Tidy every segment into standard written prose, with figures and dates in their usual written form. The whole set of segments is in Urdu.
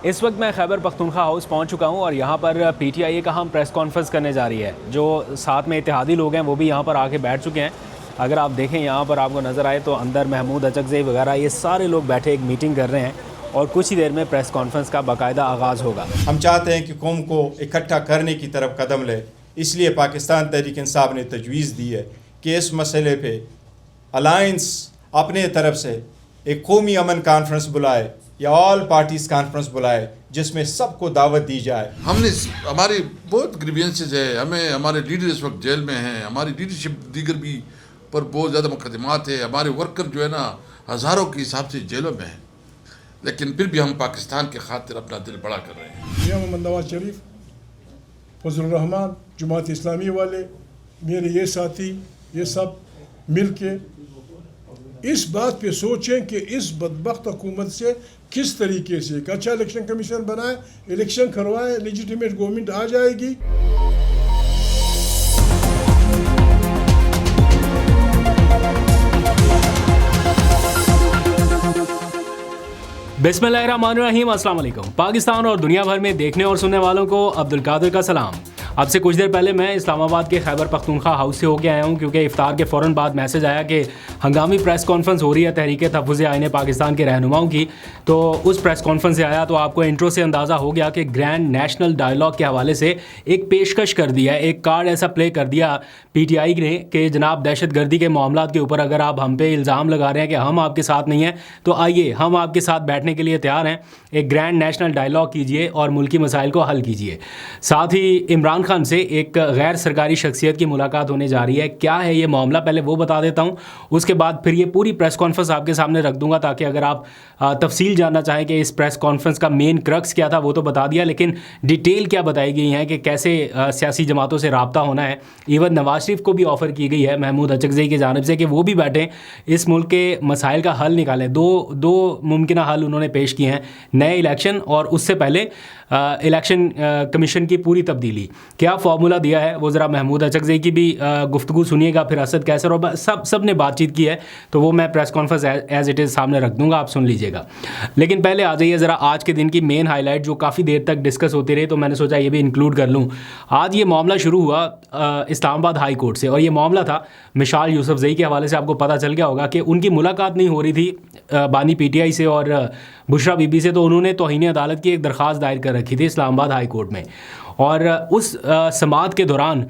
اس وقت میں خیبر پختونخوا ہاؤس پہنچ چکا ہوں اور یہاں پر پی ٹی آئی کا ہم پریس کانفرنس کرنے جا رہی ہے. جو ساتھ میں اتحادی لوگ ہیں وہ بھی یہاں پر آ کے بیٹھ چکے ہیں. اگر آپ دیکھیں یہاں پر آپ کو نظر آئے تو اندر محمود اچکزئی وغیرہ یہ سارے لوگ بیٹھے ایک میٹنگ کر رہے ہیں اور کچھ ہی دیر میں پریس کانفرنس کا باقاعدہ آغاز ہوگا. ہم چاہتے ہیں کہ قوم کو اکٹھا کرنے کی طرف قدم لے. اس لیے پاکستان تحریک انصاف نے تجویز دی ہے کہ اس مسئلے پہ الائنس اپنے طرف سے ایک قومی امن کانفرنس بلائے یا آل پارٹیز کانفرنس بلائے جس میں سب کو دعوت دی جائے. ہم نے ہماری بہت گریوینسز ہے, ہمارے لیڈر اس وقت جیل میں ہیں, ہماری لیڈرشپ دیگر بھی پر بہت زیادہ مقدمات ہے, ہمارے ورکر جو ہے نا ہزاروں کے حساب سے جیلوں میں ہیں, لیکن پھر بھی ہم پاکستان کے خاطر اپنا دل بڑا کر رہے ہیں. میاں محمد نواز شریف, فضل الرحمان, جماعت اسلامی والے, میرے یہ ساتھی, یہ سب مل کے اس بات پہ سوچیں کہ اس بدبخت حکومت سے کس طریقے سے ایک اچھا الیکشن کمیشن بنائے, الیکشن کروائے, لیجیٹیمیٹ گورنمنٹ آ جائے گی. بسم اللہ الرحمن الرحیم. السلام علیکم. پاکستان اور دنیا بھر میں دیکھنے اور سننے والوں کو عبدالقادر کا سلام. اب سے کچھ دیر پہلے میں اسلام آباد کے خیبر پختونخوا ہاؤس سے ہو کے آیا ہوں کیونکہ افطار کے فوراً بعد میسج آیا کہ ہنگامی پریس کانفرنس ہو رہی ہے تحریک تحفظ آئین پاکستان کے رہنماؤں کی. تو اس پریس کانفرنس سے آیا تو آپ کو انٹرو سے اندازہ ہو گیا کہ گرینڈ نیشنل ڈائلاگ کے حوالے سے ایک پیشکش کر دیا ہے, ایک کارڈ ایسا پلے کر دیا پی ٹی آئی نے کہ جناب دہشت گردی کے معاملات کے اوپر اگر آپ ہم پہ الزام لگا رہے ہیں کہ ہم آپ کے ساتھ نہیں ہیں تو آئیے ہم آپ کے ساتھ بیٹھنے کے لیے تیار ہیں, ایک گرینڈ نیشنل ڈائلاگ کیجیے اور ملکی مسائل کو حل کیجیے. ساتھ ہی عمران خان سے ایک غیر سرکاری شخصیت کی ملاقات ہونے جا رہی ہے. کیا ہے یہ معاملہ پہلے وہ بتا دیتا ہوں, اس کے بعد پھر یہ پوری پریس کانفرنس آپ کے سامنے رکھ دوں گا تاکہ اگر آپ تفصیل جاننا چاہیں کہ اس پریس کانفرنس کا مین کرکس کیا تھا وہ تو بتا دیا, لیکن ڈیٹیل کیا بتائی گئی ہیں کہ کیسے سیاسی جماعتوں سے رابطہ ہونا ہے. ایون نواز شریف کو بھی آفر کی گئی ہے محمود اچکزئی کی جانب سے کہ وہ بھی بیٹھیں اس ملک کے مسائل کا حل نکالیں. دو ممکنہ حل انہوں نے پیش کیے ہیں, نئے الیکشن اور اس سے پہلے الیکشن کمیشن کی پوری تبدیلی. کیا فارمولہ دیا ہے وہ ذرا محمود اچکزئی کی بھی گفتگو سنیے گا, پھر اسد کیسر اور سب نے بات چیت کی ہے تو وہ میں press conference as it is سامنے رکھ دوں گا, آپ سن لیجیے گا. لیکن پہلے آ جائیے ذرا آج کے دن کی مین ہائی لائٹ جو کافی دیر تک ڈسکس ہوتی رہی تو میں نے سوچا یہ بھی انکلوڈ کر لوں. آج یہ معاملہ شروع ہوا اسلام آباد ہائی کورٹ سے اور یہ معاملہ تھا مشال یوسفزئی کے حوالے سے. آپ کو پتہ چل گیا ہوگا کہ ان کی ملاقات نہیں ہو رہی تھی بانی پی ٹی آئی سے اور بشرا بی بی سے, تو انہوں نے توہین عدالت کی ایک درخواست دائر کر رکھی تھی اسلام آباد ہائی کورٹ میں. اور اس سماعت کے دوران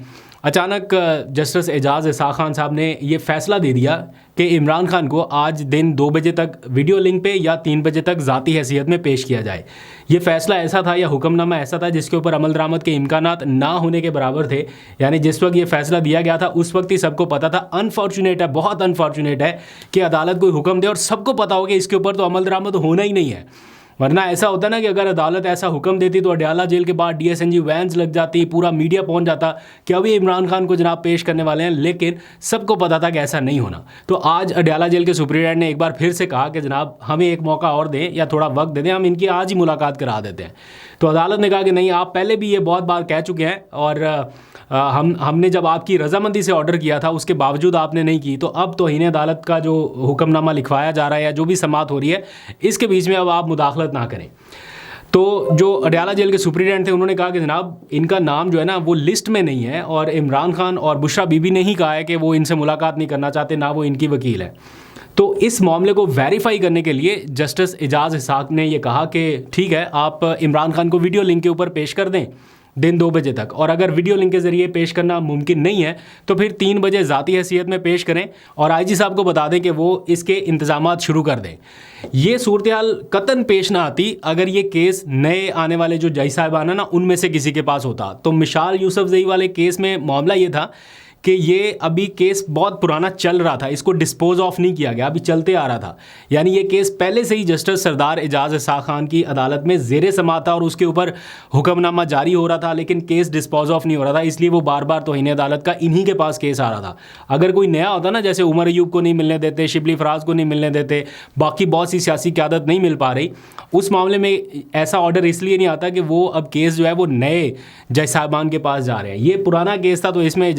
اچانک جسٹس اعجاز اسحاق خان صاحب نے یہ فیصلہ دے دیا کہ عمران خان کو آج دن 2 بجے تک ویڈیو لنک پہ یا 3 بجے تک ذاتی حیثیت میں پیش کیا جائے. یہ فیصلہ ایسا تھا یا حکم نامہ ایسا تھا جس کے اوپر عمل درآمد کے امکانات نہ ہونے کے برابر تھے. یعنی جس وقت یہ فیصلہ دیا گیا تھا اس وقت ہی سب کو پتا تھا. انفارچونیٹ ہے, بہت انفارچونیٹ ہے کہ عدالت کوئی حکم دے اور سب کو پتا ہو کہ اس کے اوپر تو عمل درآمد ہونا ہی نہیں ہے. ورنہ ایسا ہوتا نا کہ اگر عدالت ایسا حکم دیتی تو اڈیالہ جیل کے بعد D S N G vans لگ جاتی, پورا میڈیا پہنچ جاتا کہ ابھی عمران خان کو جناب پیش کرنے والے ہیں, لیکن سب کو پتا تھا کہ ایسا نہیں ہونا. تو آج اڈیالہ جیل کے سپرنٹینڈنٹ نے ایک بار پھر سے کہا کہ جناب ہمیں ایک موقع اور دیں یا تھوڑا وقت دے دیں, ہم ان کی آج ہی ملاقات کرا دیتے ہیں. تو عدالت نے کہا کہ نہیں, آپ پہلے بھی یہ بہت بار کہہ چکے ہیں اور ہم نے جب آپ کی رضامندی سے آرڈر کیا تھا اس کے باوجود آپ نے نہیں کی, تو اب توہین عدالت کا جو حکم نامہ لکھوایا جا رہا ہے یا جو بھی سماعت ہو رہی ہے اس کے بیچ میں اب آپ مداخلت نہ کریں. تو جو اڈیالہ جیل کے سپرنٹینڈنٹ تھے انہوں نے کہا کہ جناب ان کا نام جو ہے نا وہ لسٹ میں نہیں ہے اور عمران خان اور بشرا بی بی نے ہی کہا ہے کہ وہ ان سے ملاقات نہیں کرنا چاہتے, نہ وہ ان کی وکیل ہے. تو اس معاملے کو ویریفائی کرنے کے لیے جسٹس اعجاز اسحاق نے یہ کہا کہ ٹھیک ہے آپ عمران خان کو ویڈیو لنک کے اوپر پیش کر دیں دن 2 بجے تک, اور اگر ویڈیو لنک کے ذریعے پیش کرنا ممکن نہیں ہے تو پھر 3 بجے ذاتی حیثیت میں پیش کریں اور آئی جی صاحب کو بتا دیں کہ وہ اس کے انتظامات شروع کر دیں. یہ صورتحال قطعاً پیش نہ آتی اگر یہ کیس نئے آنے والے جو جج صاحبان ہیں نا ان میں سے کسی کے پاس ہوتا. تو مشال یوسفزئی والے کیس میں معاملہ یہ تھا کہ یہ ابھی کیس بہت پرانا چل رہا تھا, اس کو ڈسپوز آف نہیں کیا گیا, ابھی چلتے آ رہا تھا. یعنی یہ کیس پہلے سے ہی جسٹس سردار اعجاز اسحاق خان کی عدالت میں زیر سماعت تھا اور اس کے اوپر حکم نامہ جاری ہو رہا تھا, لیکن کیس ڈسپوز آف نہیں ہو رہا تھا, اس لیے وہ بار بار توہین عدالت کا انہی کے پاس کیس آ رہا تھا. اگر کوئی نیا ہوتا نا, جیسے عمر ایوب کو نہیں ملنے دیتے, شبلی فراز کو نہیں ملنے دیتے, باقی بہت سی سیاسی قیادت نہیں مل پا رہی, اس معاملے میں ایسا آرڈر اس لیے نہیں آتا کہ وہ اب کیس جو ہے وہ نئے جج صاحبان کے پاس جا رہے ہیں. یہ پرانا کیس تھا تو اس میں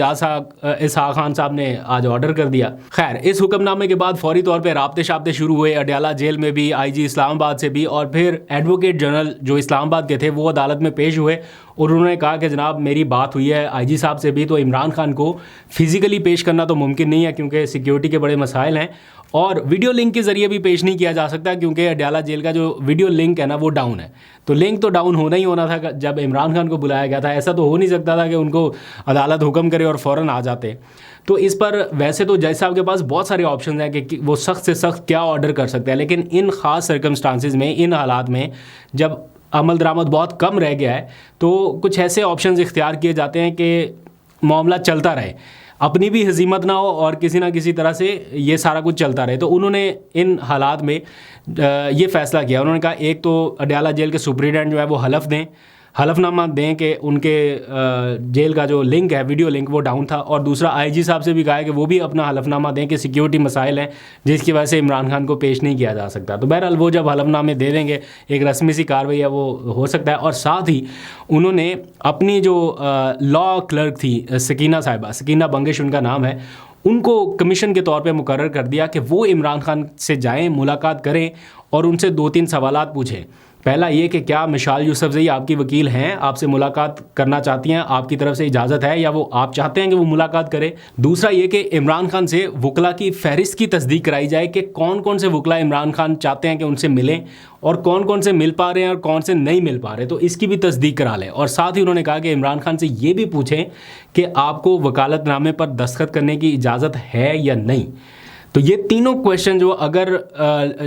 اسحاق خان صاحب نے آج آرڈر کر دیا. خیر, اس حکم نامے کے بعد فوری طور پہ رابطے شابطے شروع ہوئے اڈیالہ جیل میں بھی, آئی جی اسلام آباد سے بھی, اور پھر ایڈوکیٹ جنرل جو اسلام آباد کے تھے وہ عدالت میں پیش ہوئے اور انہوں نے کہا کہ جناب میری بات ہوئی ہے آئی جی صاحب سے بھی, تو عمران خان کو فزیکلی پیش کرنا تو ممکن نہیں ہے کیونکہ سیکیورٹی کے بڑے مسائل ہیں, اور ویڈیو لنک کے ذریعے بھی پیش نہیں کیا جا سکتا کیونکہ اڈیالہ جیل کا جو ویڈیو لنک ہے نا وہ ڈاؤن ہے. تو لنک تو ڈاؤن ہونا ہی ہونا تھا جب عمران خان کو بلایا گیا تھا, ایسا تو ہو نہیں سکتا تھا کہ ان کو عدالت حکم کرے اور فوراً آ جاتے. تو اس پر ویسے تو جج صاحب کے پاس بہت سارے آپشنز ہیں کہ وہ سخت سے سخت کیا آرڈر کر سکتے ہیں, لیکن ان خاص سرکمسٹانسز میں, ان حالات میں جب عمل درآمد بہت کم رہ گیا ہے تو کچھ ایسے آپشنز اختیار کیے جاتے ہیں کہ معاملہ چلتا رہے, اپنی بھی ہزیمت نہ ہو اور کسی نہ کسی طرح سے یہ سارا کچھ چلتا رہے. تو انہوں نے ان حالات میں یہ فیصلہ کیا, انہوں نے کہا ایک تو اڈیالہ جیل کے سپرنٹینڈنٹ جو ہے وہ حلف نامہ دیں کہ ان کے جیل کا جو لنک ہے ویڈیو لنک وہ ڈاؤن تھا, اور دوسرا آئی جی صاحب سے بھی کہا ہے کہ وہ بھی اپنا حلف نامہ دیں کہ سیکیورٹی مسائل ہیں جس کی وجہ سے عمران خان کو پیش نہیں کیا جا سکتا. تو بہرحال وہ جب حلف نامے دے دیں گے ایک رسمی سی کارروائی ہے وہ ہو سکتا ہے. اور ساتھ ہی انہوں نے اپنی جو لا کلرک تھی سکینہ صاحبہ, سکینہ بنگش ان کا نام ہے, ان کو کمیشن کے طور پہ مقرر کر دیا کہ وہ عمران خان سے جائیں, ملاقات کریں اور ان سے 2-3 سوالات پوچھیں. پہلا یہ کہ کیا مشال یوسفزئی آپ کی وکیل ہیں, آپ سے ملاقات کرنا چاہتی ہیں, آپ کی طرف سے اجازت ہے یا وہ آپ چاہتے ہیں کہ وہ ملاقات کرے. دوسرا یہ کہ عمران خان سے وکلا کی فہرست کی تصدیق کرائی جائے کہ کون کون سے وکلا عمران خان چاہتے ہیں کہ ان سے ملیں اور کون کون سے مل پا رہے ہیں اور کون سے نہیں مل پا رہے, تو اس کی بھی تصدیق کرا لیں. اور ساتھ ہی انہوں نے کہا کہ عمران خان سے یہ بھی پوچھیں کہ آپ کو وکالت نامے پر دستخط کرنے کی اجازت ہے یا نہیں. تو یہ تینوں کویشچن جو اگر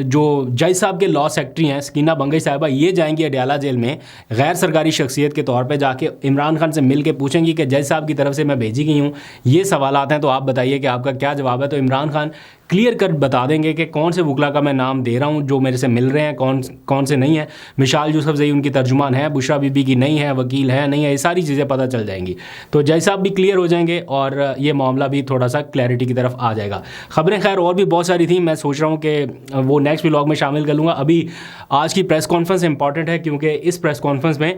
جو جج صاحب کے لا سیکرٹری ہیں سکینہ بنگش صاحبہ یہ جائیں گی اڈیالہ جیل میں غیر سرکاری شخصیت کے طور پہ جا کے عمران خان سے مل کے پوچھیں گی کہ جج صاحب کی طرف سے میں بھیجی گئی ہوں, یہ سوالات ہیں, تو آپ بتائیے کہ آپ کا کیا جواب ہے. تو عمران خان کلیئر کٹ بتا دیں گے کہ کون سے وکلا کا میں نام دے رہا ہوں جو میرے سے مل رہے ہیں, کون سے نہیں ہیں. مشال یوسفزئی ان کی ترجمان ہے, بشرا بی بی کی نہیں ہے, وکیل ہے نہیں ہے, یہ ساری چیزیں پتہ چل جائیں گی. تو جج صاحب بھی کلیئر ہو جائیں گے اور یہ معاملہ بھی تھوڑا سا کلیئرٹی کی طرف آ جائے گا. خبریں خیر اور بھی بہت ساری تھیں, میں سوچ رہا ہوں کہ وہ نیکسٹ ولاگ میں شامل کر لوں گا. ابھی آج کی پریس کانفرنس امپورٹنٹ ہے کیونکہ اس پریس کانفرنس میں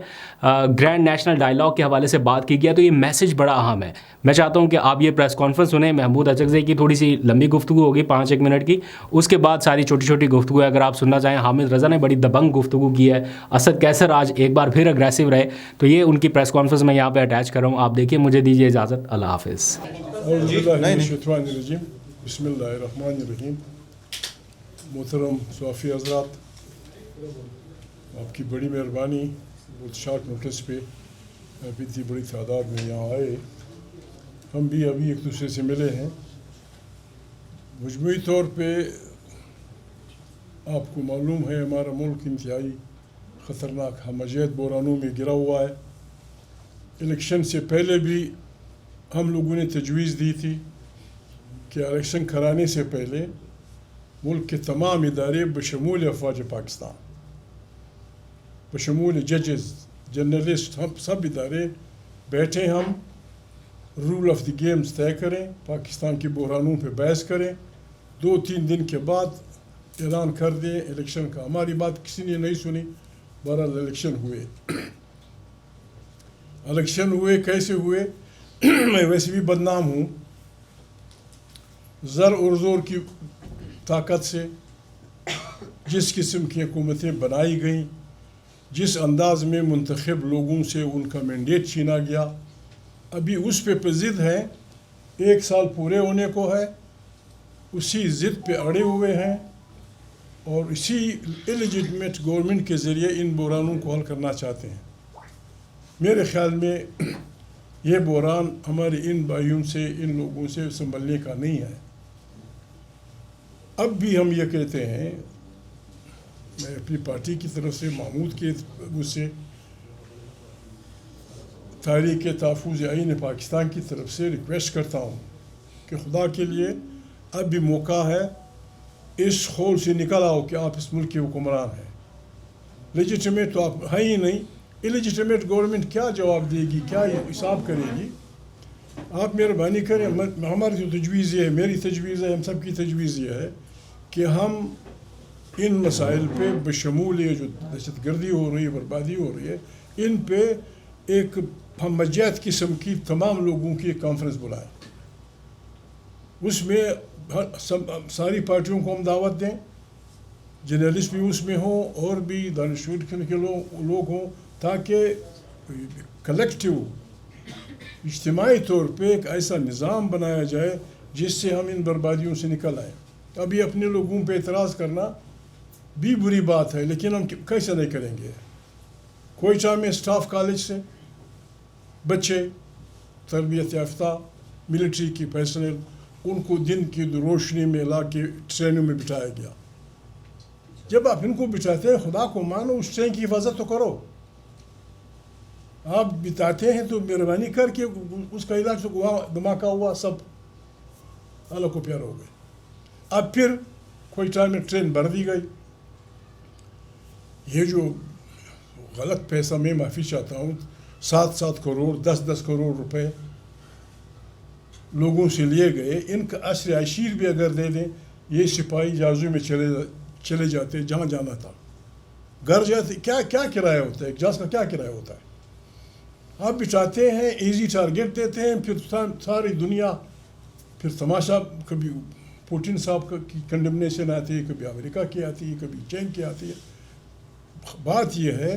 گرینڈ نیشنل ڈائیلاگ کے حوالے سے بات کی گیا, تو یہ میسج بڑا اہم ہے. میں چاہتا ہوں کہ آپ یہ پریس کانفرنس سنیں. محمود اچکزئی کی تھوڑی سی لمبی گفتگو ہوگی 5-1 منٹ کی, اس کے بعد ساری چھوٹی چھوٹی گفتگو ہے اگر آپ سننا چاہیں. حامد رضا نے بڑی دبنگ گفتگو کی ہے, اسد کیسر آج ایک بار پھر اگریسو رہے, تو یہ ان کی پریس کانفرنس میں یہاں پہ اٹیچ کر رہا ہوں. آپ دیکھیے, مجھے دیجیے اجازت, اللہ حافظ. بسم اللہ الرحمن الرحیم. محترم صحافی حضرات, آپ کی بڑی مہربانی, بہت شارٹ نوٹس پہ آپ اتنی بڑی تعداد میں یہاں آئے. ہم بھی ابھی ایک دوسرے سے ملے ہیں. مجموعی طور پہ آپ کو معلوم ہے ہمارا ملک انتہائی خطرناک ہمجیت بحرانوں میں گرا ہوا ہے. الیکشن سے پہلے بھی ہم لوگوں نے تجویز دی تھی کہ الیکشن کرانے سے پہلے ملک کے تمام ادارے بشمول افواج پاکستان, بشمول ججز, جرنلسٹ, ہم سب ادارے بیٹھے, ہم رول آف دی گیمز طے کریں, پاکستان کے بحرانوں پہ بحث کریں, 2-3 دن کے بعد اعلان کر دیں الیکشن کا. ہماری بات کسی نے نہیں سنی. بہرحال الیکشن ہوئے. کیسے ہوئے؟ میں ویسے بھی بدنام ہوں. زر اور زور کی طاقت سے جس قسم کی حکومتیں بنائی گئیں, جس انداز میں منتخب لوگوں سے ان کا مینڈیٹ چھینا گیا, ابھی اس پہ ضد ہیں. 1 سال پورے ہونے کو ہے, اسی ضد پہ اڑے ہوئے ہیں اور اسی الیجٹمیٹ گورنمنٹ کے ذریعے ان بحرانوں کو حل کرنا چاہتے ہیں. میرے خیال میں یہ بحران ہمارے ان بھائیوں سے, ان لوگوں سے سنبھلنے کا نہیں ہے. اب بھی ہم یہ کہتے ہیں, میں اپنی پارٹی کی طرف سے, محمود کے مجھ سے, تحریک تحفظ آئین پاکستان کی طرف سے ریکویسٹ کرتا ہوں کہ خدا کے لیے اب بھی موقع ہے, اس خول سے نکل آؤ کہ آپ اس ملک کے حکمران ہیں. لیجیٹمیٹ تو آپ ہیں ہی نہیں. الیجیٹمیٹ گورنمنٹ کیا جواب دے گی, کیا حساب کرے گی؟ آپ مہربانی کریں. ہماری جو تجویز یہ ہے, میری تجویز ہے, ہم سب کی تجویز یہ ہے کہ ہم ان مسائل پہ بشمول یہ جو دہشت گردی ہو رہی ہے, بربادی ہو رہی ہے, ان پہ ایک ہمجیت قسم کی تمام لوگوں کی ایک کانفرنس بلائیں. اس میں ساری پارٹیوں کو ہم دعوت دیں، جرنلسٹ بھی اس میں ہوں اور بھی دانشور کے لوگ ہوں، تاکہ کلیکٹیو اجتماعی طور پہ ایک ایسا نظام بنایا جائے جس سے ہم ان بربادیوں سے نکل آئیں۔ ابھی اپنے لوگوں پہ اعتراض کرنا بھی بری بات ہے، لیکن ہم کیسے نہیں کریں گے؟ کوئٹہ میں اسٹاف کالج سے بچے تربیت یافتہ ملٹری کی پرسنل، ان کو دن کی روشنی میں لا کے ٹرینوں میں بٹھایا گیا۔ جب آپ ان کو بٹھاتے ہیں، خدا کو مانو، اس ٹرین کی حفاظت تو کرو۔ آپ بتاتے ہیں تو مہربانی کر کے اس کا علاج تو وہاں دھماکہ ہوا، سب اللہ کو پیار ہو گئے۔ اب پھر کوئٹہ میں ٹرین بھر دی گئی۔ یہ جو غلط پیسہ، میں معافی چاہتا ہوں، 7 کروڑ 10 کروڑ روپے لوگوں سے لیے گئے، ان کا عشر عشیر بھی اگر دے دیں، یہ سپاہی جہازوں میں چلے جاتے جہاں جانا تھا، گھر جاتے۔ کیا کرایہ ہوتا ہے ایک جہاز کا؟ کیا کرایہ ہوتا ہے؟ آپ بچاتے ہیں، ایزی ٹارگیٹ دیتے ہیں، پھر ساری دنیا پھر تماشا، کبھی پوٹن صاحب کی کنڈمنیشن آتی ہے، کبھی امریکہ کی آتی ہے، کبھی چین کی آتی ہے۔ بات یہ ہے،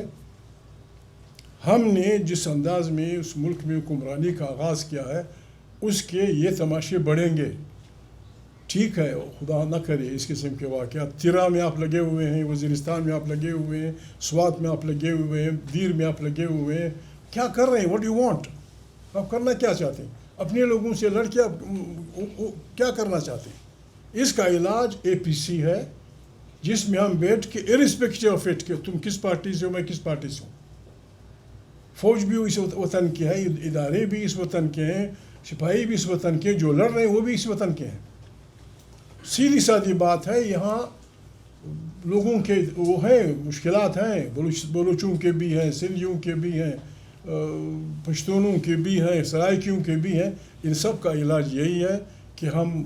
ہم نے جس انداز میں اس ملک میں حکمرانی کا آغاز کیا ہے، اس کے یہ تماشے بڑھیں گے۔ ٹھیک ہے، خدا نہ کرے اس قسم کے واقعات۔ تیرا میں آپ لگے ہوئے ہیں، وزیرستان میں آپ لگے ہوئے ہیں، سوات میں آپ لگے ہوئے ہیں، دیر میں آپ لگے ہوئے ہیں۔ کیا کر رہے ہیں؟ What you want? آپ کرنا کیا چاہتے ہیں؟ اپنے لوگوں سے لڑ کے کیا کرنا چاہتے ہیں؟ اس کا علاج APC ہے، جس میں ہم بیٹھ کے ارسپیکٹو آف اٹ کہ تم کس پارٹی سے ہو، میں کس پارٹی سے ہوں۔ فوج بھی اس وطن کے ہے، ادارے بھی اس وطن کے ہیں، سپاہی بھی اس وطن کے، جو لڑ رہے ہیں وہ بھی اس وطن کے ہیں۔ سیدھی سادی بات ہے۔ یہاں لوگوں کے وہ ہیں، مشکلات ہیں، بلوچوں کے بھی ہیں، سندھیوں کے بھی ہیں، پشتونوں کے بھی ہیں، سرائکیوں کے بھی ہیں۔ ان سب کا علاج یہی ہے کہ ہم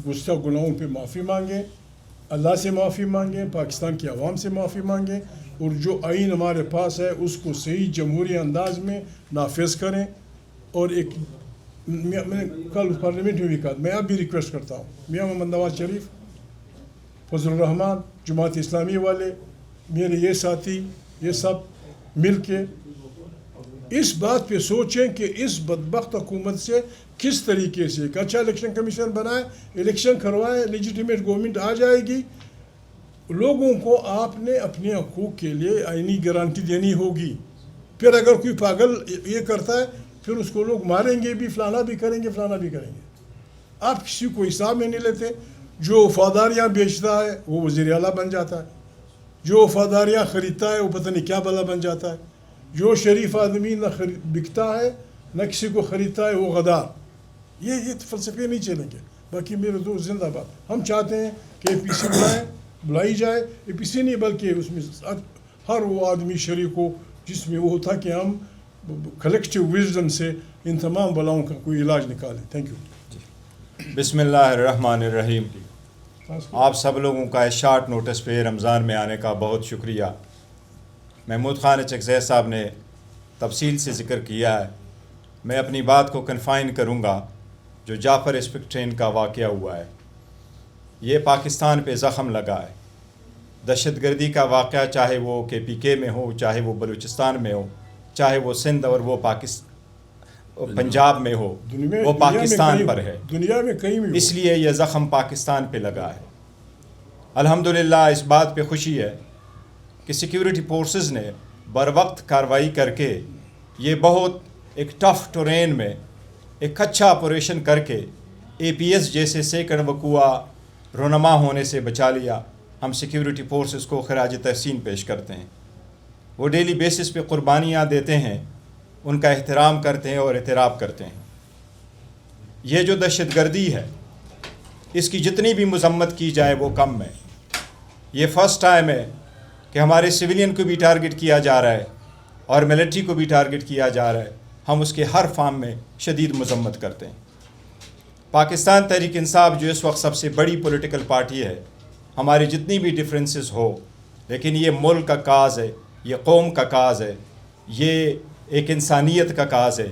گستہ گناہوں پہ معافی مانگیں، اللہ سے معافی مانگیں، پاکستان کی عوام سے معافی مانگیں، اور جو آئین ہمارے پاس ہے اس کو صحیح جمہوری انداز میں نافذ کریں۔ اور ایک میں نے کل پارلیمنٹ میں بھی کہا، میں اب بھی ریکویسٹ کرتا ہوں، میاں محمد نواز شریف، فضل الرحمان، جماعت اسلامی والے، میرے یہ ساتھی، یہ سب مل کے اس بات پہ سوچیں کہ اس بدبخت حکومت سے کس طریقے سے ایک اچھا الیکشن کمیشن بنائیں، الیکشن کروائیں، لیجیٹیمیٹ گورنمنٹ آ جائے گی۔ لوگوں کو آپ نے اپنے حقوق کے لیے آئینی گارنٹی دینی ہوگی۔ پھر اگر کوئی پاگل یہ کرتا ہے، پھر اس کو لوگ ماریں گے بھی، فلانا بھی کریں گے، فلانا بھی کریں گے۔ آپ کسی کو حساب میں نہیں لیتے۔ جو وفاداریاں بیچتا ہے وہ وزیر اعلیٰ بن جاتا ہے، جو وفاداریاں خریدتا ہے وہ پتہ نہیں کیا بلا بن جاتا ہے، جو شریف آدمی نہ بکتا ہے نہ کسی کو خریدتا ہے وہ غدار۔ یہ فلسفے نہیں چلیں گے۔ باقی میرے دوست زندہ باد، ہم چاہتے ہیں کہ APC بلائی جائے، APC نہیں بلکہ اس میں ہر وہ آدمی شریک ہو جس میں وہ تھا کہ ہم کلیکٹیو وزڈم سے ان تمام بلاؤں کا کوئی علاج نکالیں۔ Thank you. بسم اللہ الرحمن الرحیم۔ آپ سب لوگوں کا اس شارٹ نوٹس پہ رمضان میں آنے کا بہت شکریہ۔ محمود خان چکزئی صاحب نے تفصیل سے ذکر کیا ہے، میں اپنی بات کو کنفائن کروں گا جو جعفر اسپیکٹرین کا واقعہ ہوا ہے۔ یہ پاکستان پہ زخم لگا ہے۔ دہشت گردی کا واقعہ چاہے وہ KPK میں ہو، چاہے وہ بلوچستان میں ہو، چاہے وہ سندھ اور وہ پنجاب میں ہو، وہ پاکستان پر ہے۔ دنیا میں کہیں بھی اس لیے یہ زخم پاکستان پہ لگا ہے۔ الحمدللہ اس بات پہ خوشی ہے کہ سیکیورٹی فورسز نے بروقت کارروائی کر کے یہ بہت ایک ٹف ٹرین میں ایک اچھا آپریشن کر کے APS جیسے سیکنڈ وقوع رونما ہونے سے بچا لیا۔ ہم سیکیورٹی فورسز کو خراج تحسین پیش کرتے ہیں۔ وہ ڈیلی بیسس پہ قربانیاں دیتے ہیں، ان کا احترام کرتے ہیں اور اعتراف کرتے ہیں۔ یہ جو دہشت گردی ہے، اس کی جتنی بھی مذمت کی جائے وہ کم ہے۔ یہ فرسٹ ٹائم ہے کہ ہمارے سویلین کو بھی ٹارگٹ کیا جا رہا ہے اور ملٹری کو بھی ٹارگٹ کیا جا رہا ہے۔ ہم اس کے ہر فارم میں شدید مذمت کرتے ہیں۔ پاکستان تحریک انصاف جو اس وقت سب سے بڑی پولیٹیکل پارٹی ہے، ہماری جتنی بھی ڈفرینسز ہو، لیکن یہ ملک کا کاز ہے، یہ قوم کا کاز ہے، یہ ایک انسانیت کا کاز ہے،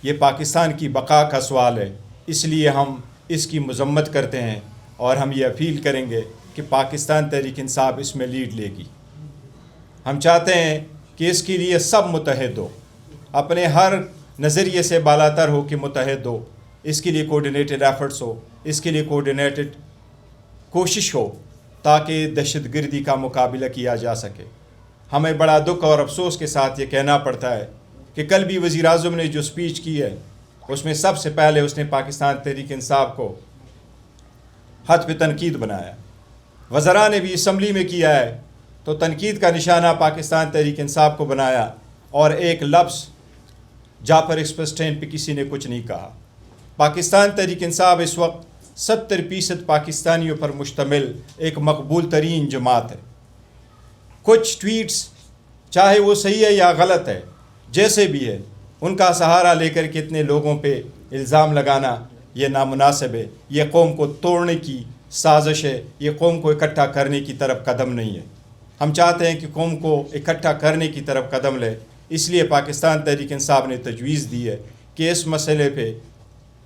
یہ پاکستان کی بقا کا سوال ہے۔ اس لیے ہم اس کی مذمت کرتے ہیں اور ہم یہ اپیل کریں گے کہ پاکستان تحریک انصاف اس میں لیڈ لے گی. ہم چاہتے ہیں کہ اس کے لیے سب متحد ہو, اپنے ہر نظریے سے بالاتر ہو کہ متحد ہو. اس کے لیے کوارڈینیٹڈ ایفرٹس ہو, اس کے لیے کوارڈینیٹڈ کوشش ہو تاکہ دہشت گردی کا مقابلہ کیا جا سکے. ہمیں بڑا دکھ اور افسوس کے ساتھ یہ کہنا پڑتا ہے کہ کل بھی وزیر اعظم نے جو سپیچ کی ہے اس میں سب سے پہلے اس نے پاکستان تحریک انصاف کو ہاتھ پہ تنقید بنایا. وزراء نے بھی اسمبلی میں کیا ہے تو تنقید کا نشانہ پاکستان تحریک انصاف کو بنایا, اور ایک لفظ جعفر ایکسپریس ٹرین پہ کسی نے کچھ نہیں کہا. پاکستان تحریک انصاف اس وقت 70% پاکستانیوں پر مشتمل ایک مقبول ترین جماعت ہے. کچھ ٹویٹس چاہے وہ صحیح ہے یا غلط ہے, جیسے بھی ہے, ان کا سہارا لے کر کے اتنے لوگوں پہ الزام لگانا یہ نامناسب ہے. یہ قوم کو توڑنے کی سازش ہے, یہ قوم کو اکٹھا کرنے کی طرف قدم نہیں ہے. ہم چاہتے ہیں کہ قوم کو اکٹھا کرنے کی طرف قدم لے. اس لیے پاکستان تحریک انصاف نے تجویز دی ہے کہ اس مسئلے پہ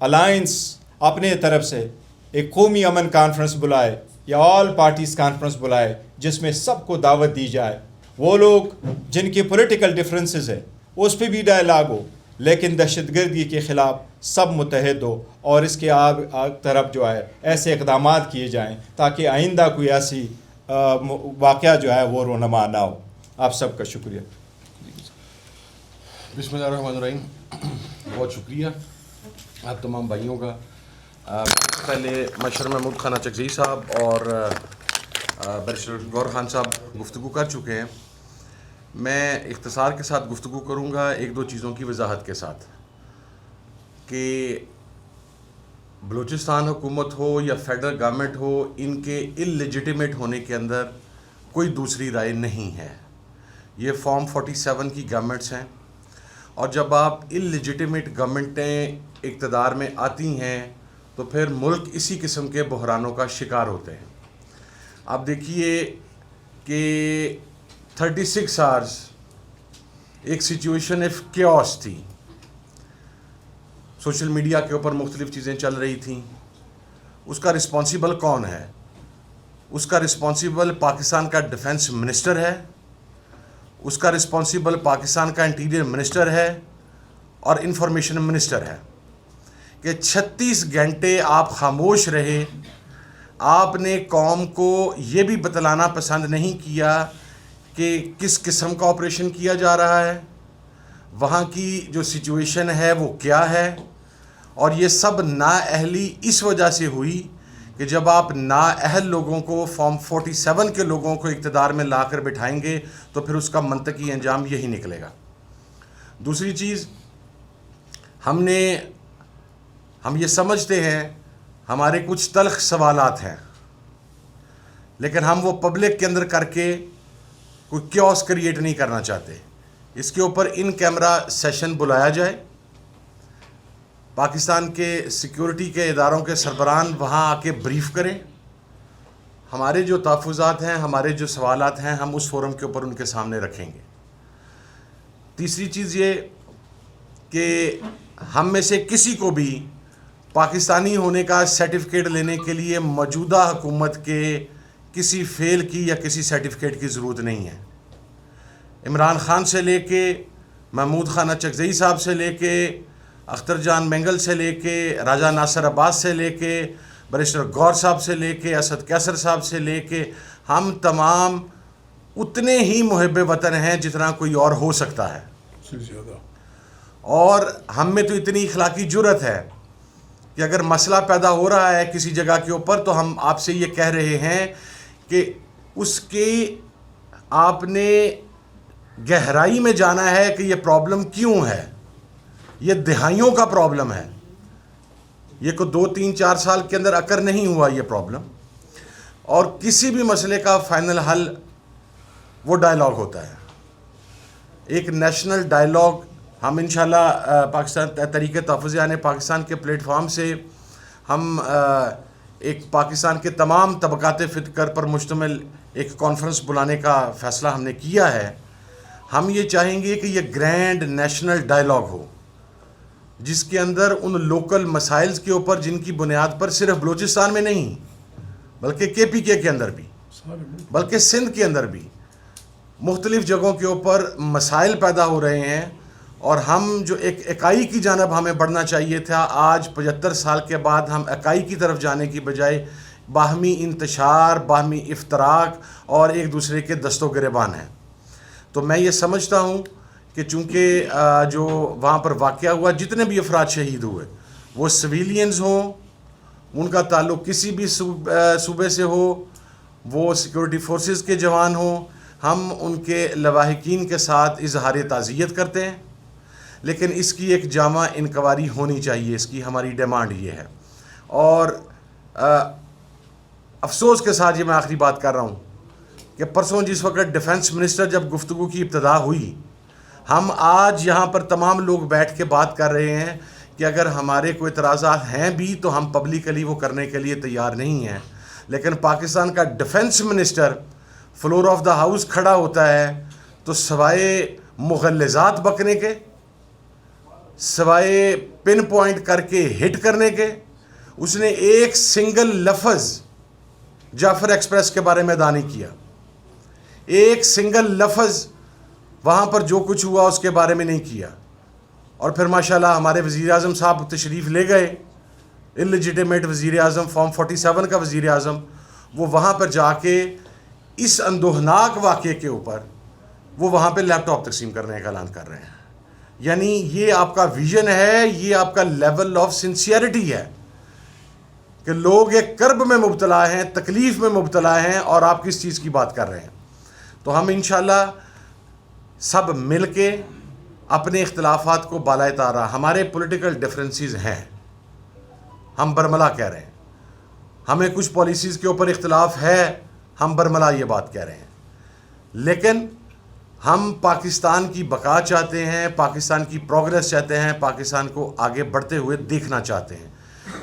الائنس اپنے طرف سے ایک قومی امن کانفرنس بلائے یا آل پارٹیز کانفرنس بلائے, جس میں سب کو دعوت دی جائے. وہ لوگ جن کے پولیٹیکل ڈفرینسز ہیں اس پہ بھی ڈائلاگ ہو, لیکن دہشت گردی کے خلاف سب متحد ہو اور اس کے طرف جو ہے ایسے اقدامات کیے جائیں تاکہ آئندہ کوئی ایسی واقعہ جو ہے وہ رونما نہ ہو. آپ سب کا شکریہ. بسم اللہ الرحمن الرحیم. بہت شکریہ آپ تمام بھائیوں کا. پہلے مشر محمود خانہ چکزئی صاحب اور بیرسٹر غور خان صاحب گفتگو کر چکے ہیں. میں اختصار کے ساتھ گفتگو کروں گا ایک دو چیزوں کی وضاحت کے ساتھ کہ بلوچستان حکومت ہو یا فیڈرل گورنمنٹ ہو, ان کے اللیجیٹیمیٹ ہونے کے اندر کوئی دوسری رائے نہیں ہے. یہ فارم 47 کی گورنمنٹس ہیں, اور جب آپ اللیجیٹیمیٹ گورنمنٹیں اقتدار میں آتی ہیں تو پھر ملک اسی قسم کے بحرانوں کا شکار ہوتے ہیں. آپ دیکھیے کہ 36 آورز ایک سچویشن آف کیوس تھی. سوشل میڈیا کے اوپر مختلف چیزیں چل رہی تھیں. اس کا رسپانسیبل کون ہے؟ اس کا رسپانسیبل پاکستان کا ڈیفنس منسٹر ہے, اس کا رسپانسیبل پاکستان کا انٹیریئر منسٹر ہے اور انفارمیشن منسٹر ہے. کہ 36 گھنٹے آپ خاموش رہے. آپ نے قوم کو یہ بھی بتلانا پسند نہیں کیا کہ کس قسم کا آپریشن کیا جا رہا ہے, وہاں کی جو سچویشن ہے وہ کیا ہے. اور یہ سب نااہلی اس وجہ سے ہوئی کہ جب آپ نااہل لوگوں کو فارم 47 کے لوگوں کو اقتدار میں لا کر بٹھائیں گے تو پھر اس کا منطقی انجام یہی نکلے گا. دوسری چیز, ہم یہ سمجھتے ہیں ہمارے کچھ تلخ سوالات ہیں, لیکن ہم وہ پبلک کے اندر کر کے کوئی کیوس کریٹ نہیں کرنا چاہتے. اس کے اوپر ان کیمرہ سیشن بلایا جائے, پاکستان کے سیکیورٹی کے اداروں کے سربراہان وہاں آ کے بریف کریں. ہمارے جو تحفظات ہیں, ہمارے جو سوالات ہیں, ہم اس فورم کے اوپر ان کے سامنے رکھیں گے. تیسری چیز یہ کہ ہم میں سے کسی کو بھی پاکستانی ہونے کا سرٹیفکیٹ لینے کے لیے موجودہ حکومت کے کسی فیل کی یا کسی سرٹیفکیٹ کی ضرورت نہیں ہے. عمران خان سے لے کے محمود خانہ چکزئی صاحب سے لے کے اختر جان مینگل سے لے کے راجہ ناصر عباس سے لے کے بیرسٹر غور صاحب سے لے کے اسد کیسر صاحب سے لے کے ہم تمام اتنے ہی محب وطن ہیں جتنا کوئی اور ہو سکتا ہے. اور ہم میں تو اتنی اخلاقی جرت ہے کہ اگر مسئلہ پیدا ہو رہا ہے کسی جگہ کے اوپر تو ہم آپ سے یہ کہہ رہے ہیں کہ اس کی آپ نے گہرائی میں جانا ہے کہ یہ پرابلم کیوں ہے. یہ دہائیوں کا پرابلم ہے, یہ کو 2 3 4 سال کے اندر اکر نہیں ہوا یہ پرابلم. اور کسی بھی مسئلے کا فائنل حل وہ ڈائلاگ ہوتا ہے, ایک نیشنل ڈائلاگ. ہم انشاءاللہ پاکستان تحریک تحفظ پاکستان کے پلیٹ فارم سے ہم ایک پاکستان کے تمام طبقات فکر پر مشتمل ایک کانفرنس بلانے کا فیصلہ ہم نے کیا ہے. ہم یہ چاہیں گے کہ یہ گرینڈ نیشنل ڈائلاگ ہو, جس کے اندر ان لوکل مسائل کے اوپر جن کی بنیاد پر صرف بلوچستان میں نہیں بلکہ KPK کے اندر بھی بلکہ سندھ کے اندر بھی مختلف جگہوں کے اوپر مسائل پیدا ہو رہے ہیں، اور ہم جو ایک اکائی کی جانب ہمیں بڑھنا چاہیے تھا، آج 75 سال کے بعد ہم اکائی کی طرف جانے کی بجائے باہمی انتشار، باہمی افتراق اور ایک دوسرے کے دست و گریبان ہیں۔ تو میں یہ سمجھتا ہوں کہ چونکہ جو وہاں پر واقعہ ہوا، جتنے بھی افراد شہید ہوئے وہ سویلینز ہوں، ان کا تعلق کسی بھی صوبے سے ہو، وہ سیکورٹی فورسز کے جوان ہوں، ہم ان کے لواحقین کے ساتھ اظہار تعزیت کرتے ہیں، لیکن اس کی ایک جامع انکوائری ہونی چاہیے، اس کی ہماری ڈیمانڈ یہ ہے۔ اور افسوس کے ساتھ یہ میں آخری بات کر رہا ہوں کہ پرسوں جس وقت ڈیفنس منسٹر جب گفتگو کی ابتدا ہوئی، ہم آج یہاں پر تمام لوگ بیٹھ کے بات کر رہے ہیں کہ اگر ہمارے کوئی اعتراضات ہیں بھی تو ہم پبلکلی وہ کرنے کے لیے تیار نہیں ہیں، لیکن پاکستان کا defence minister floor of the house کھڑا ہوتا ہے تو سوائے مغلظات بکنے کے، سوائے پن پوائنٹ کر کے ہٹ کرنے کے، اس نے ایک سنگل لفظ جعفر ایکسپریس کے بارے میں ادا نہیں کیا، ایک سنگل لفظ وہاں پر جو کچھ ہوا اس کے بارے میں نہیں کیا۔ اور پھر ماشاءاللہ ہمارے وزیر اعظم صاحب تشریف لے گئے، انلیجیٹیمیٹ وزیر اعظم، فارم 47 کا وزیر اعظم، وہ وہاں پر جا کے اس اندوہناک واقعے کے اوپر وہ وہاں پہ لیپ ٹاپ تقسیم کرنے کا اعلان کر رہے ہیں۔ یعنی یہ آپ کا ویژن ہے، یہ آپ کا لیول آف سنسیئرٹی ہے کہ لوگ ایک کرب میں مبتلا ہیں، تکلیف میں مبتلا ہیں، اور آپ کس چیز کی بات کر رہے ہیں۔ تو ہم انشاءاللہ سب مل کے اپنے اختلافات کو بالائے طار، ہمارے پولیٹیکل ڈفرینسز ہیں، ہم برملا کہہ رہے ہیں، ہمیں کچھ پالیسیز کے اوپر اختلاف ہے، ہم برملا یہ بات کہہ رہے ہیں، لیکن ہم پاکستان کی بقا چاہتے ہیں، پاکستان کی پروگریس چاہتے ہیں، پاکستان کو آگے بڑھتے ہوئے دیکھنا چاہتے ہیں۔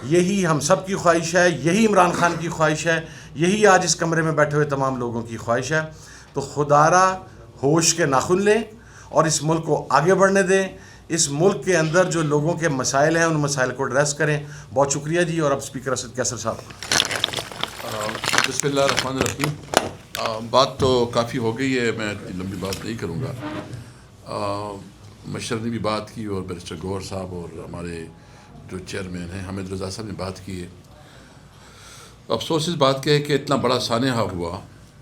یہی ہم سب کی خواہش ہے، یہی عمران خان کی خواہش ہے، یہی آج اس کمرے میں بیٹھے ہوئے تمام لوگوں کی خواہش ہے۔ تو خدارا ہوش کے ناخن لیں اور اس ملک کو آگے بڑھنے دیں، اس ملک کے اندر جو لوگوں کے مسائل ہیں ان مسائل کو ایڈریس کریں۔ بہت شکریہ جی۔ اور اب اسپیکر اسد کیسر صاحب۔ بسم اللہ الرحمن الرحیم۔ بات تو کافی ہو گئی ہے، میں اتنی لمبی بات نہیں کروں گا۔ مشر نے بھی بات کی اور بیرسٹر گوہر صاحب اور ہمارے جو چیئرمین ہیں حامد رضا صاحب نے بات کی ہے۔ افسوس اس بات کا ہے کہ اتنا بڑا سانحہ ہوا،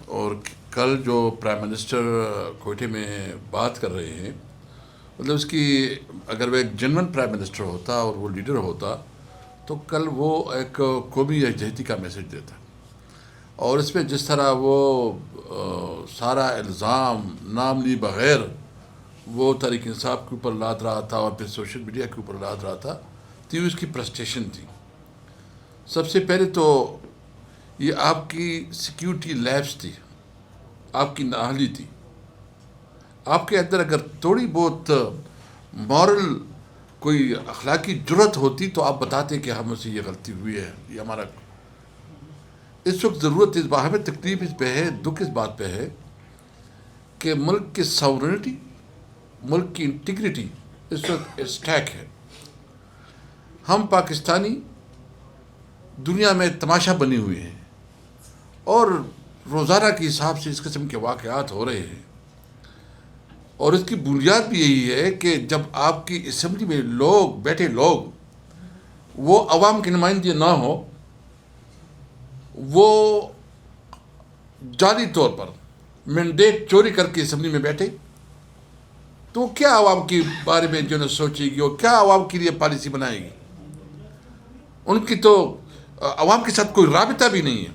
اور کل جو پرائم منسٹر کوئٹے میں بات کر رہے ہیں، مطلب اس کی اگر وہ ایک جنون پرائم منسٹر ہوتا اور وہ لیڈر ہوتا تو کل وہ ایک قومی یکجہتی کا میسج دیتا، اور اس میں جس طرح وہ سارا الزام نام لی بغیر وہ تحریک انصاف کے اوپر لاد رہا تھا اور پھر سوشل میڈیا کے اوپر لاد رہا تھا، تو اس کی پرسٹیشن تھی۔ سب سے پہلے تو یہ آپ کی سیکیورٹی لیبس تھی، آپ کی نااہلی تھی۔ آپ کے اندر اگر تھوڑی بہت مورل کوئی اخلاقی جرت ہوتی تو آپ بتاتے کہ ہم سے یہ غلطی ہوئی ہے، یہ ہمارا اس وقت ضرورت اس بات، ہمیں تکلیف اس پہ ہے، دکھ اس بات پہ ہے کہ ملک کی ساورنٹی، ملک کی انٹیگریٹی اس وقت اسٹیک ہے۔ ہم پاکستانی دنیا میں تماشا بنے ہوئے ہیں، اور روزانہ کے حساب سے اس قسم کے واقعات ہو رہے ہیں، اور اس کی بنیاد بھی یہی ہے کہ جب آپ کی اسمبلی میں لوگ بیٹھے لوگ وہ عوام کے نمائندے نہ ہو، وہ جعلی طور پر مینڈیٹ چوری کر کے اسمبلی میں بیٹھے، تو کیا عوام کے بارے میں جو ہے سوچے گی اور کیا عوام کے لیے پالیسی بنائے گی؟ ان کی تو عوام کے ساتھ کوئی رابطہ بھی نہیں ہے۔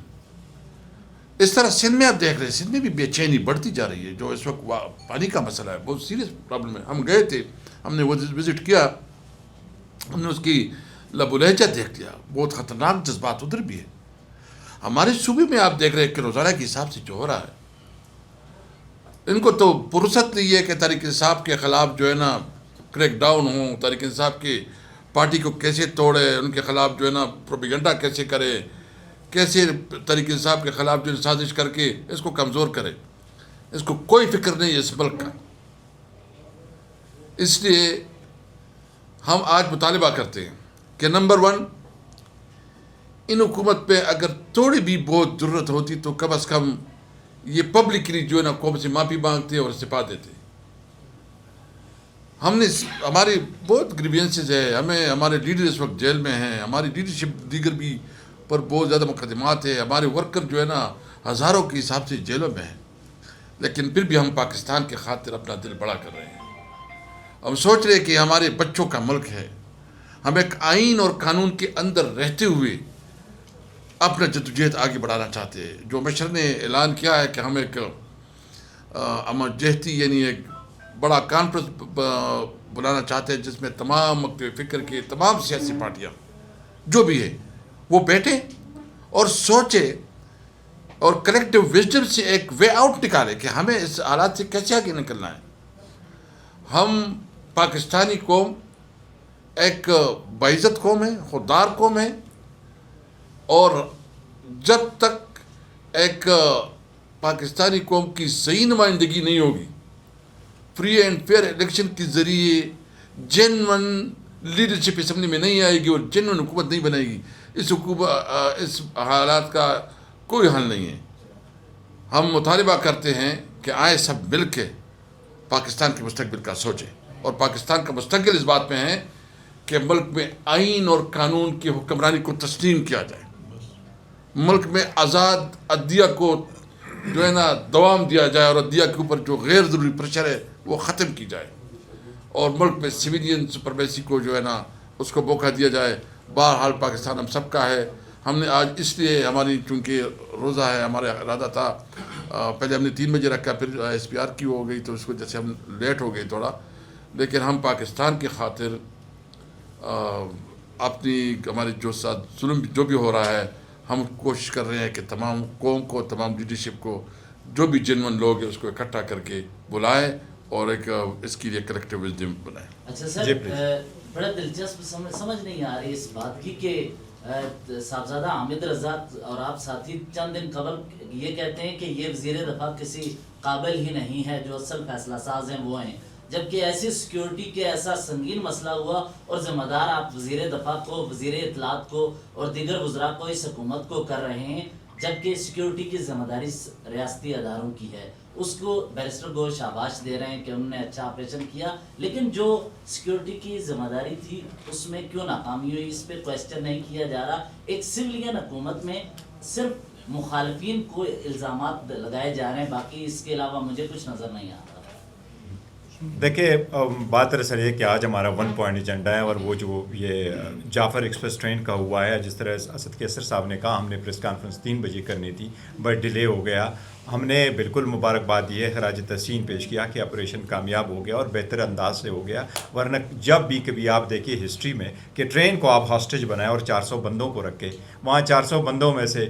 اس طرح سندھ میں آپ دیکھ رہے ہیں، سندھ میں بھی بے چینی بڑھتی جا رہی ہے، جو اس وقت پانی کا مسئلہ ہے، بہت سیریس پرابلم ہے۔ ہم گئے تھے، ہم نے وہ وزٹ کیا، ہم نے اس کی لب و لہجہ دیکھ لیا، بہت خطرناک جذبات ادھر بھی ہے۔ ہمارے صوبے میں آپ دیکھ رہے ہیں کہ روزانہ کے حساب سے جو ہو رہا ہے، ان کو تو فرصت نہیں ہے کہ تحریک انصاف کے خلاف جو ہے نا کریک ڈاؤن ہوں، تحریک انصاف کی پارٹی کو کیسے توڑے، ان کے خلاف جو ہے نا پروپیگنڈا کیسے کرے، کیسے تحریک انصاف کے خلاف جو سازش کر کے اس کو کمزور کرے۔ اس کو کوئی فکر نہیں ہے اس ملک کا۔ اس لیے ہم آج مطالبہ کرتے ہیں کہ نمبر 1 ان حکومت پہ اگر تھوڑی بھی بہت ضرورت ہوتی تو کم از کم یہ پبلکلی جو ہے نا قوم سے معافی مانگتے اور استعفیٰ دیتے. ہم نے ہماری بہت گریوینسز ہے, ہمیں ہمارے لیڈر اس وقت جیل میں ہیں, ہماری لیڈرشپ دیگر بھی پر بہت زیادہ مقدمات ہے, ہمارے ورکر جو ہے نا ہزاروں کے حساب سے جیلوں میں ہیں, لیکن پھر بھی ہم پاکستان کے خاطر اپنا دل بڑا کر رہے ہیں. ہم سوچ رہے ہیں کہ ہمارے بچوں کا ملک ہے, ہم ایک آئین اور قانون کے اندر رہتے ہوئے اپنا جدوجہد آگے بڑھانا چاہتے ہیں. جو مشر نے اعلان کیا ہے کہ ہم ایک امن جہتی یعنی ایک بڑا کانفرنس بلانا چاہتے ہیں جس میں تمام مکتب فکر کے تمام سیاسی پارٹیاں جو بھی ہے وہ بیٹھیں اور سوچیں اور کلیکٹیو وزڈم سے ایک وے آؤٹ نکالے کہ ہمیں اس حالات سے کیسے آگے نکلنا ہے. ہم پاکستانی قوم ایک باعزت قوم ہے, خوددار قوم ہے, اور جب تک ایک پاکستانی قوم کی صحیح نمائندگی نہیں ہوگی, فری اینڈ فیئر الیکشن کے ذریعے جینون لیڈرشپ اسمبلی میں نہیں آئے گی اور جینون حکومت نہیں بنے گی, اس حالات کا کوئی حل نہیں ہے. ہم مطالبہ کرتے ہیں کہ آئے سب مل کے پاکستان کے مستقبل کا سوچیں, اور پاکستان کا مستقبل اس بات میں ہے کہ ملک میں آئین اور قانون کی حکمرانی کو تسلیم کیا جائے, ملک میں آزاد عدلیہ کو جو ہے نا دوام دیا جائے, اور عدلیہ کے اوپر جو غیر ضروری پریشر ہے وہ ختم کی جائے, اور ملک میں سویلین سپرمیسی کو جو ہے نا اس کو موقع دیا جائے. بہرحال پاکستان ہم سب کا ہے. ہم نے آج اس لیے ہماری چونکہ روزہ ہے, ہمارا ارادہ تھا پہلے ہم نے 3 بجے رکھا, پھر SPR کی ہو گئی تو اس کو جیسے ہم لیٹ ہو گئے تھوڑا, لیکن ہم پاکستان کی خاطر اپنی ہمارے جو ساتھ ظلم جو بھی ہو رہا ہے ہم کوشش کر رہے ہیں کہ تمام قوم کو, تمام لیڈرشپ کو, جو بھی جنون لوگ ہیں اس کو اکٹھا کر کے بلائے اور ایک اس کے لیے کلیکٹیو وزڈم بنائے. اچھا سر, بڑا دلچسپ سمجھ نہیں آ رہی اس بات کی کہ صاحبزادہ حامد رضا اور آپ ساتھی چند دن قبل یہ کہتے ہیں کہ یہ وزیر دفاع کسی قابل ہی نہیں ہے, جو اصل فیصلہ ساز ہیں وہ ہیں, جبکہ ایسی سیکیورٹی کے ایسا سنگین مسئلہ ہوا اور ذمہ دار آپ وزیر دفاع کو, وزیر اطلاعات کو اور دیگر وزراء کو اس حکومت کو کر رہے ہیں, جبکہ سیکیورٹی کی ذمہ داری ریاستی اداروں کی ہے. اس کو بیرسٹر کو شاباش دے رہے ہیں کہ انہوں نے اچھا آپریشن کیا, لیکن جو سیکیورٹی کی ذمہ داری تھی اس میں کیوں ناکامی ہوئی, اس پہ کویسچن نہیں کیا جا رہا. ایک سویلین حکومت میں صرف مخالفین کو الزامات لگائے جا رہے ہیں, باقی اس کے علاوہ مجھے کچھ نظر نہیں آ رہا. دیکھیں بات دراصل یہ کہ آج ہمارا 1 پوائنٹ ایجنڈا ہے, اور وہ جو یہ جعفر ایکسپریس ٹرین کا ہوا ہے, جس طرح اسد کیسر صاحب نے کہا ہم نے پریس کانفرنس 3 بجے کرنی تھی بٹ ڈیلے ہو گیا. ہم نے بالکل مبارکباد دی ہے, خراج تحسین پیش کیا کہ آپریشن کامیاب ہو گیا اور بہتر انداز سے ہو گیا. ورنہ جب بھی کبھی آپ دیکھیے ہسٹری میں کہ ٹرین کو آپ ہاسٹیج بنائیں اور 400 بندوں کو رکھے, وہاں 400 بندوں میں سے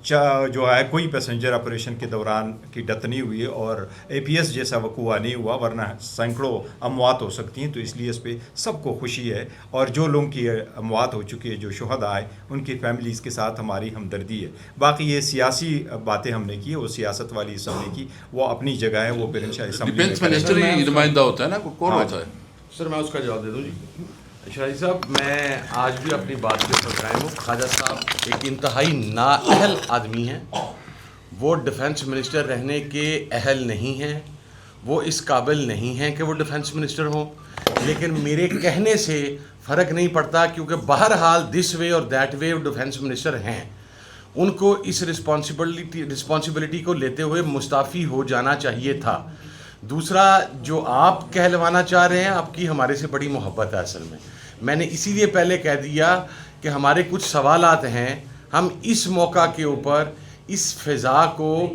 جو ہے کوئی پیسنجر آپریشن کے دوران کی ڈیتھ نہیں ہوئی اور APS جیسا وقوع نہیں ہوا, ورنہ سینکڑوں اموات ہو سکتی ہیں. تو اس لیے اس پہ سب کو خوشی ہے, اور جو لوگوں کی اموات ہو چکی ہے, جو شہداء آئے, ان کی فیملیز کے ساتھ ہماری ہمدردی ہے. باقی یہ سیاسی باتیں ہم نے کی, وہ سیاست والی اسمبلی کی, وہ اپنی جگہ ہے, وہ پھر انشاءاللہ اسمبلی ڈیفینس منسٹر ہی نمائندہ ہوتا ہے نا, کون ہوتا ہے؟ سر میں اس کا جواب دے دوں. جی شاہی صاحب, میں آج بھی اپنی بات کے اوپر قائم ہوں. خواجہ صاحب ایک انتہائی نااہل آدمی ہیں, وہ ڈیفنس منسٹر رہنے کے اہل نہیں ہیں, وہ اس قابل نہیں ہیں کہ وہ ڈیفنس منسٹر ہوں. لیکن میرے کہنے سے فرق نہیں پڑتا, کیونکہ بہرحال دس وے اور دیٹ وے ڈیفنس منسٹر ہیں. ان کو اس رسپانسبلٹی کو لیتے ہوئے مستعفی ہو جانا چاہیے تھا. دوسرا, جو آپ کہلوانا چاہ رہے ہیں, آپ کی ہمارے سے بڑی محبت ہے. اصل میں نے اسی لیے پہلے کہہ دیا کہ ہمارے کچھ سوالات ہیں, ہم اس موقع کے اوپر اس فضا کو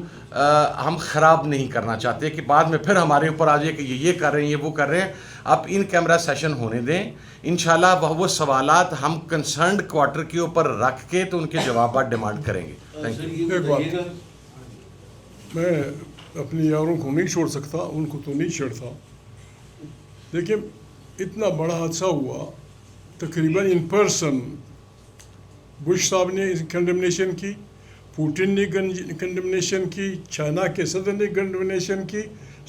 ہم خراب نہیں کرنا چاہتے کہ بعد میں پھر ہمارے اوپر آ جائے کہ یہ کر رہے ہیں, یہ وہ کر رہے ہیں. آپ ان کیمرہ سیشن ہونے دیں, انشاءاللہ وہ سوالات ہم کنسرنڈ کوارٹر کے اوپر رکھ کے تو ان کے جوابات ڈیمانڈ کریں گے. Thank you. ایک بات میں اپنی یاروں کو نہیں چھوڑ سکتا, ان کو تو نہیں چھوڑتا. دیکھیں اتنا بڑا حادثہ ہوا, تقریباً ان پرسن بش صاحب نے کنڈمنیشن کی, پوٹن نے کنڈمنیشن کی, چائنا کے صدر نے کنڈمنیشن کی,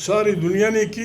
ساری دنیا نے کی.